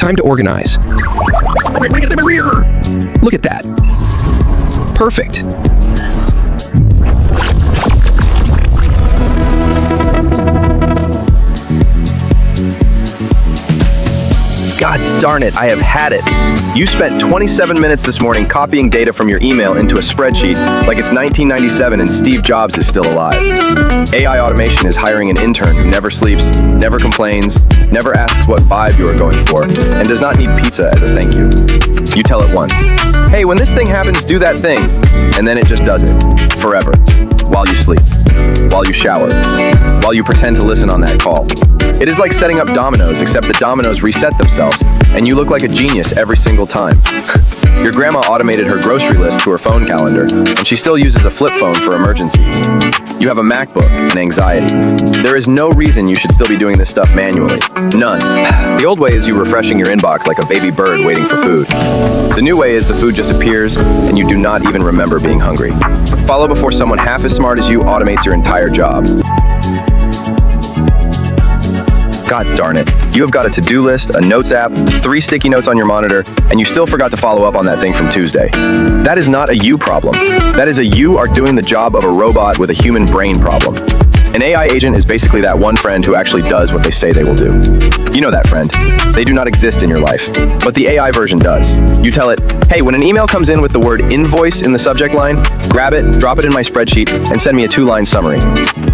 Time to organize. Look at that. Perfect. God darn it, I have had it. You spent 27 minutes this morning copying data from your email into a spreadsheet like it's 1997 and Steve Jobs is still alive. AI automation is hiring an intern who never sleeps, never complains, never asks what vibe you are going for, and does not need pizza as a thank you. You tell it once. Hey, when this thing happens, do that thing. And then it just does it. Forever. While you sleep. While you shower. While you pretend to listen on that call. It is like setting up dominoes, except the dominoes reset themselves, and you look like a genius every single time. Your grandma automated her grocery list to her phone calendar, and she still uses a flip phone for emergencies. You have a MacBook and anxiety. There is no reason you should still be doing this stuff manually. None. The old way is you refreshing your inbox like a baby bird waiting for food. The new way is the food just appears, and you do not even remember being hungry. Follow before someone half as smart as you automates your entire job. God darn it. You have got a to-do list, a notes app, 3 sticky notes on your monitor, and you still forgot to follow up on that thing from Tuesday. That is not a you problem. That is a you are doing the job of a robot with a human brain problem. An AI agent is basically that one friend who actually does what they say they will do. You know that friend. They do not exist in your life, but the AI version does. You tell it, hey, when an email comes in with the word invoice in the subject line, grab it, drop it in my spreadsheet, and send me a 2-line summary.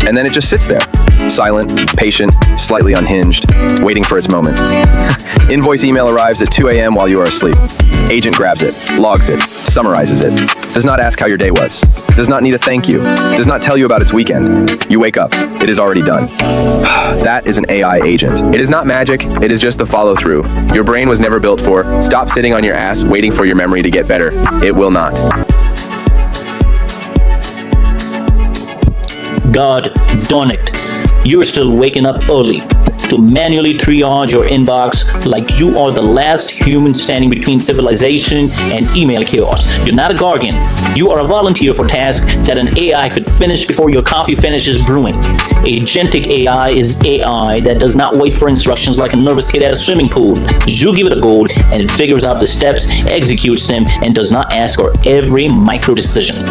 And then it just sits there. Silent, patient, slightly unhinged, waiting for its moment. Invoice email arrives at 2 a.m. while you are asleep. Agent grabs it, logs it, summarizes it, does not ask how your day was, does not need a thank you, does not tell you about its weekend. You wake up, it is already done. That is an AI agent. It is not magic, it is just the follow-through. Your brain was never built for, stop sitting on your ass waiting for your memory to get better. It will not. God darn it. You're still waking up early to manually triage your inbox like you are the last human standing between civilization and email chaos. You're not a gargan. You are a volunteer for tasks that an AI could finish before your coffee finishes brewing. Agentic AI is AI that does not wait for instructions like a nervous kid at a swimming pool. You give it a goal and it figures out the steps, executes them, and does not ask for every micro decision.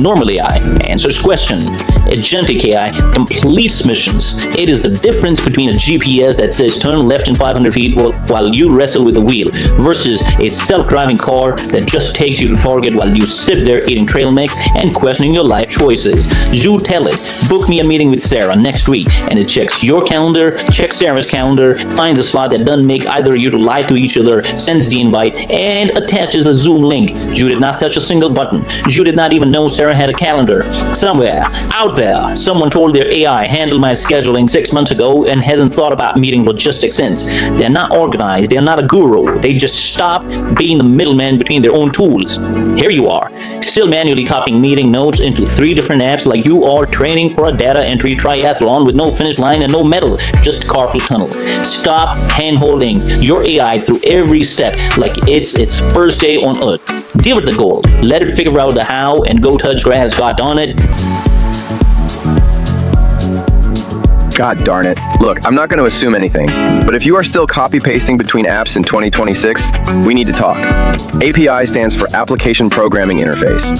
Normal AI answers questions. Agentic AI completes missions. It is the difference between a GPS that says turn left in 500 feet while you wrestle with the wheel versus a self-driving car that just takes you to Target while you sit there eating trail mix and questioning your life choices. You tell it, book me a meeting with Sarah next week, and it checks your calendar, checks Sarah's calendar, finds a slot that doesn't make either of you to lie to each other, sends the invite, and attaches the Zoom link. You did not touch a single button. You did not even know Sarah had a calendar. Somewhere, out there, someone told their AI, handle my scheduling 6 months ago and hasn't thought about meeting logistics since. They're not organized. They're not a guru. They just stop being the middleman between their own tools. Here you are, still manually copying meeting notes into 3 different apps like you are training for a data entry triathlon with no finish line and no medal, just carpal tunnel. Stop hand-holding your AI through every step like it's its first day on Earth. Deal with the goal. Let it figure out the how and go touch grass. God darn it. God darn it. Look, I'm not going to assume anything, but if you are still copy-pasting between apps in 2026, we need to talk. API stands for Application Programming Interface.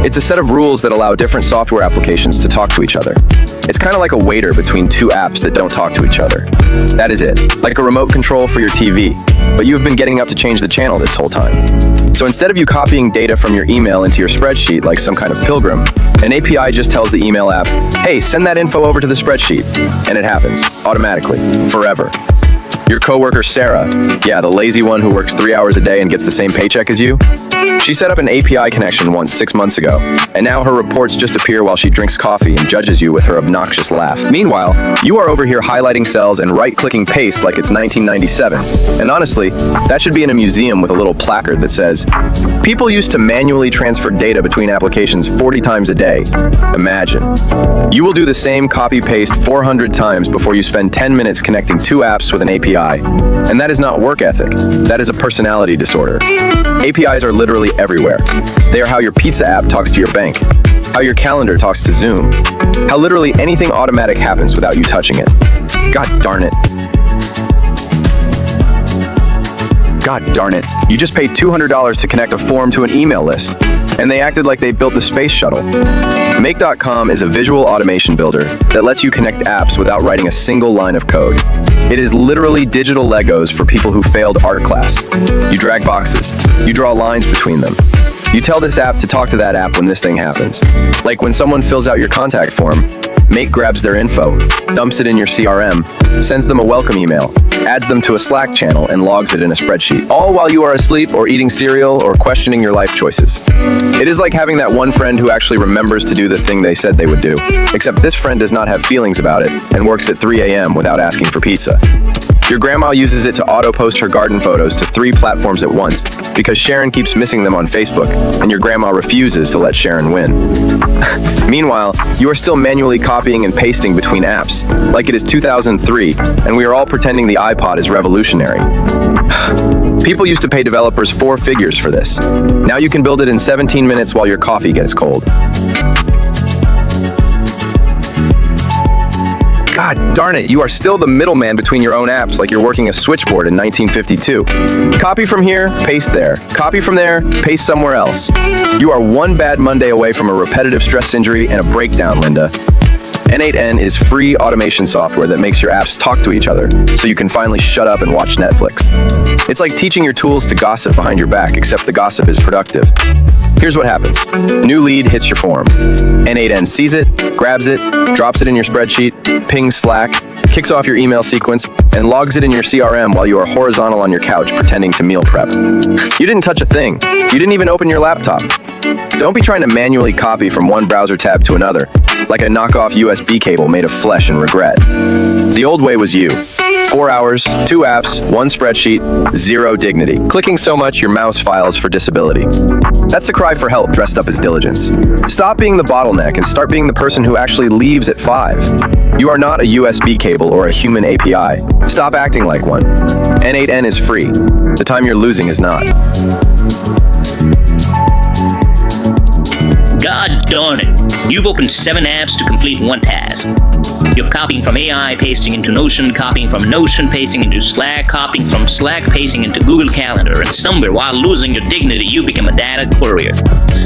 It's a set of rules that allow different software applications to talk to each other. It's kind of like a waiter between 2 apps that don't talk to each other. That is it, like a remote control for your TV, but you've been getting up to change the channel this whole time. So instead of you copying data from your email into your spreadsheet like some kind of pilgrim, an API just tells the email app, hey, send that info over to the spreadsheet. And it happens, automatically, forever. Your coworker, Sarah, yeah, the lazy one who works 3 hours a day and gets the same paycheck as you, she set up an API connection once 6 months ago, and now her reports just appear while she drinks coffee and judges you with her obnoxious laugh. Meanwhile, you are over here highlighting cells and right-clicking paste like it's 1997. And honestly, that should be in a museum with a little placard that says, people used to manually transfer data between applications 40 times a day. Imagine. You will do the same copy-paste 400 times before you spend 10 minutes connecting 2 apps with an API. And that is not work ethic. That is a personality disorder. APIs are literally everywhere. They are how your pizza app talks to your bank, how your calendar talks to Zoom, how literally anything automatic happens without you touching it. God darn it. God darn it. You just paid $200 to connect a form to an email list, and they acted like they built the space shuttle. Make.com is a visual automation builder that lets you connect apps without writing a single line of code. It is literally digital Legos for people who failed art class. You drag boxes. You draw lines between them. You tell this app to talk to that app when this thing happens. Like when someone fills out your contact form, Make grabs their info, dumps it in your CRM, sends them a welcome email, adds them to a Slack channel, and logs it in a spreadsheet, all while you are asleep or eating cereal or questioning your life choices. It is like having that one friend who actually remembers to do the thing they said they would do, except this friend does not have feelings about it and works at 3 a.m. without asking for pizza. Your grandma uses it to auto-post her garden photos to 3 platforms at once because Sharon keeps missing them on Facebook, and your grandma refuses to let Sharon win. Meanwhile, you are still manually copying and pasting between apps, like it is 2003, and we are all pretending the iPod is revolutionary. People used to pay developers 4 figures for this. Now you can build it in 17 minutes while your coffee gets cold. God darn it, you are still the middleman between your own apps like you're working a switchboard in 1952. Copy from here, paste there. Copy from there, paste somewhere else. You are one bad Monday away from a repetitive stress injury and a breakdown, Linda. N8N is free automation software that makes your apps talk to each other, so you can finally shut up and watch Netflix. It's like teaching your tools to gossip behind your back, except the gossip is productive. Here's what happens. New lead hits your form. N8N sees it, grabs it, drops it in your spreadsheet, pings Slack, kicks off your email sequence, and logs it in your CRM while you are horizontal on your couch pretending to meal prep. You didn't touch a thing. You didn't even open your laptop. Don't be trying to manually copy from one browser tab to another, like a knockoff USB cable made of flesh and regret. The old way was you. 4 hours, 2 apps, 1 spreadsheet, 0 dignity. Clicking so much your mouse files for disability. That's a cry for help dressed up as diligence. Stop being the bottleneck and start being the person who actually leaves at 5. You are not a USB cable or a human API. Stop acting like one. N8N is free. The time you're losing is not. God darn it. You've opened 7 apps to complete 1 task. You're copying from AI, pasting into Notion, copying from Notion, pasting into Slack, copying from Slack, pasting into Google Calendar, and somewhere while losing your dignity, you become a data courier.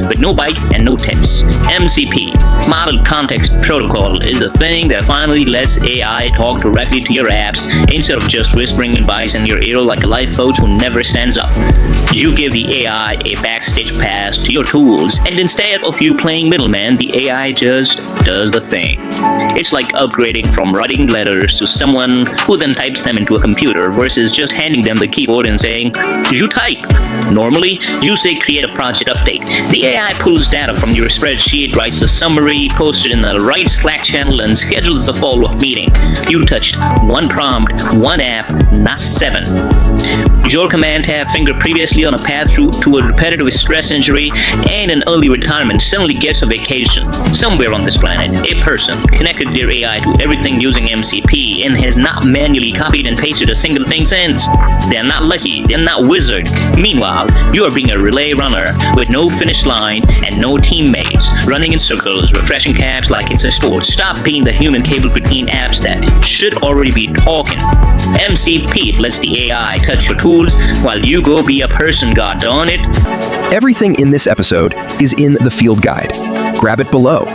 With no bite and no tips. MCP, Model Context Protocol, is the thing that finally lets AI talk directly to your apps instead of just whispering advice in your ear like a life coach who never stands up. You give the AI a backstage pass to your tools, and instead of you playing middleman, the AI just does the thing. It's like upgrading from writing letters to someone who then types them into a computer versus just handing them the keyboard and saying, you type. Normally, you say create a project update. The AI pulls data from your spreadsheet, writes a summary, posts it in the right Slack channel, and schedules the follow-up meeting. You touched 1 prompt, 1 app, not 7. Your command tab finger previously on a path to a repetitive stress injury and an early retirement suddenly gets a vacation. Somewhere on this planet, a person connected their AI to everything using MCP and has not manually copied and pasted a single thing since. They're not lucky, they're not wizard. Meanwhile, you are being a relay runner with no finish line and no teammates, running in circles, refreshing tabs like it's a sport. Stop being the human cable between apps that should already be talking. MCP lets the AI touch your tools while you go be a person, god darn it. Everything in this episode is in the field guide. Grab it below.